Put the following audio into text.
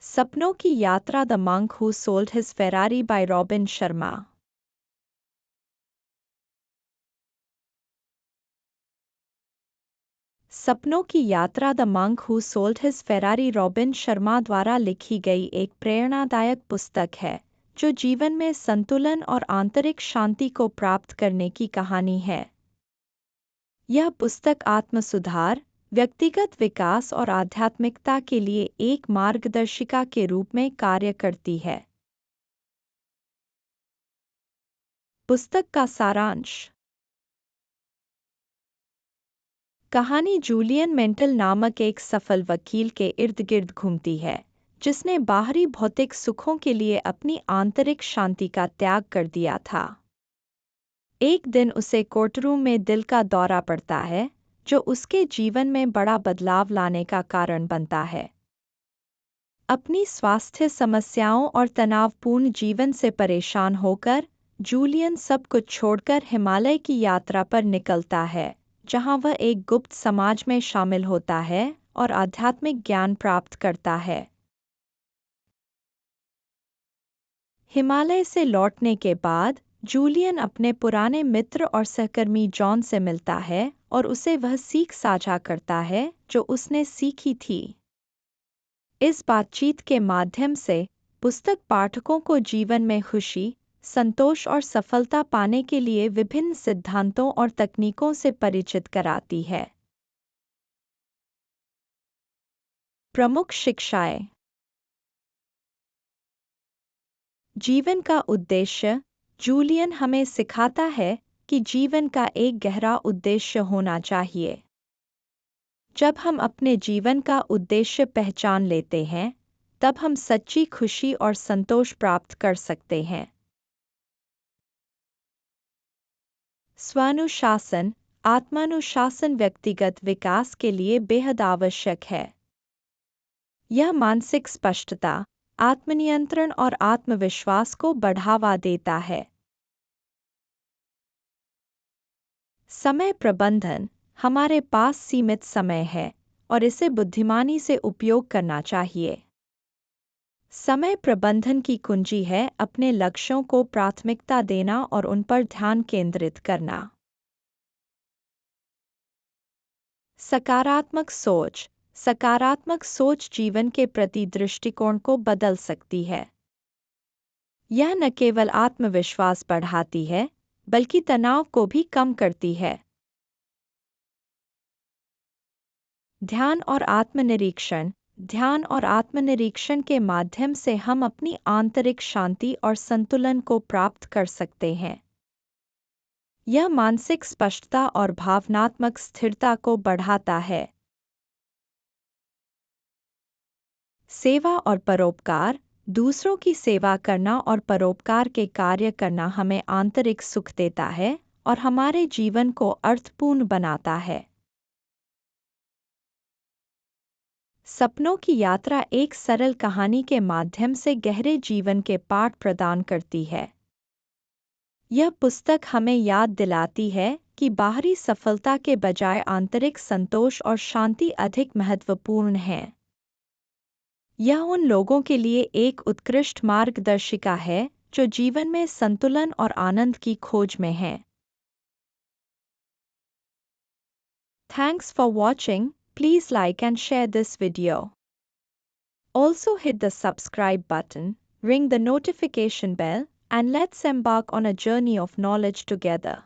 सपनों की यात्रा the monk who sold his Ferrari by Robin Sharma. सपनों की यात्रा the monk who sold his Ferrari Robin Sharma द्वारा लिखी गई एक प्रेरणादायक पुस्तक है जो जीवन में संतुलन और आंतरिक शांति को प्राप्त करने की कहानी है। यह पुस्तक आत्मसुधार, व्यक्तिगत विकास और आध्यात्मिकता के लिए एक मार्गदर्शिका के रूप में कार्य करती है। पुस्तक का सारांश। कहानी जूलियन मेंटल नामक एक सफल वकील के इर्द गिर्द घूमती है जिसने बाहरी भौतिक सुखों के लिए अपनी आंतरिक शांति का त्याग कर दिया था। एक दिन उसे कोर्टरूम में दिल का दौरा पड़ता है जो उसके जीवन में बड़ा बदलाव लाने का कारण बनता है। अपनी स्वास्थ्य समस्याओं और तनावपूर्ण जीवन से परेशान होकर जूलियन सब कुछ छोड़कर हिमालय की यात्रा पर निकलता है, जहां वह एक गुप्त समाज में शामिल होता है और आध्यात्मिक ज्ञान प्राप्त करता है। हिमालय से लौटने के बाद जूलियन अपने पुराने मित्र और सहकर्मी जॉन से मिलता है और उसे वह सीख साझा करता है जो उसने सीखी थी। इस बातचीत के माध्यम से पुस्तक पाठकों को जीवन में खुशी, संतोष और सफलता पाने के लिए विभिन्न सिद्धांतों और तकनीकों से परिचित कराती है। प्रमुख शिक्षाएं। जीवन का उद्देश्य। जूलियन हमें सिखाता है कि जीवन का एक गहरा उद्देश्य होना चाहिए। जब हम अपने जीवन का उद्देश्य पहचान लेते हैं, तब हम सच्ची खुशी और संतोष प्राप्त कर सकते हैं। स्वानुशासन। आत्मानुशासन व्यक्तिगत विकास के लिए बेहद आवश्यक है। यह मानसिक स्पष्टता, आत्मनियंत्रण और आत्मविश्वास को बढ़ावा देता है। समय प्रबंधन। हमारे पास सीमित समय है और इसे बुद्धिमानी से उपयोग करना चाहिए। समय प्रबंधन की कुंजी है अपने लक्ष्यों को प्राथमिकता देना और उन पर ध्यान केंद्रित करना। सकारात्मक सोच। सकारात्मक सोच जीवन के प्रति दृष्टिकोण को बदल सकती है। यह न केवल आत्मविश्वास बढ़ाती है, बल्कि तनाव को भी कम करती है। ध्यान और आत्मनिरीक्षण। ध्यान और आत्मनिरीक्षण के माध्यम से हम अपनी आंतरिक शांति और संतुलन को प्राप्त कर सकते हैं। यह मानसिक स्पष्टता और भावनात्मक स्थिरता को बढ़ाता है। सेवा और परोपकार। दूसरों की सेवा करना और परोपकार के कार्य करना हमें आंतरिक सुख देता है और हमारे जीवन को अर्थपूर्ण बनाता है। सपनों की यात्रा एक सरल कहानी के माध्यम से गहरे जीवन के पाठ प्रदान करती है। यह पुस्तक हमें याद दिलाती है कि बाहरी सफलता के बजाय आंतरिक संतोष और शांति अधिक महत्वपूर्ण है। यह उन लोगों के लिए एक उत्कृष्ट मार्गदर्शिका है जो जीवन में संतुलन और आनंद की खोज में हैं। Thanks for watching. Please like and share this video. Also hit the subscribe button, ring the notification bell, and let's embark on a journey of knowledge together.